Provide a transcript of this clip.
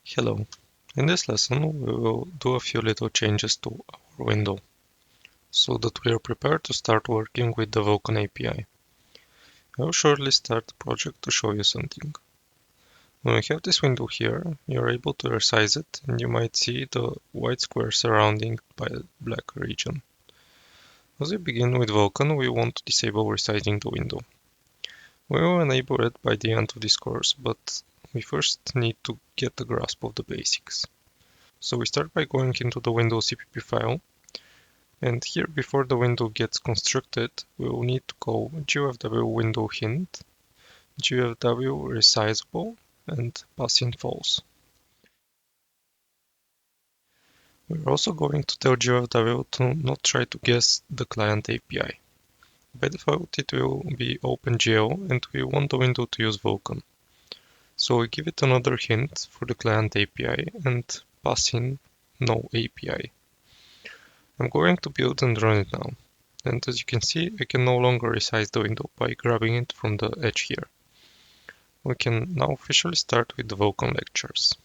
Hello. In this lesson, we will do a few little changes to our window so that we are prepared to start working with the Vulkan API. I will shortly start the project to show you something. When we have this window here, you are able to resize it and you might see the white square surrounding by a black region. As we begin with Vulkan, we want to disable resizing the window. We will enable it by the end of this course, but we first need to get a grasp of the basics. So we start by going into the Windows CPP file, and here before the window gets constructed, we will need to call gfw window hint, gfw resizable, and pass in false. We're also going to tell gfw to not try to guess the client API. By default it will be OpenGL and we want the window to use Vulkan. So we give it another hint for the client API and pass in no API. I'm going to build and run it now. And as you can see, I can no longer resize the window by grabbing it from the edge here. We can now officially start with the Vulkan lectures.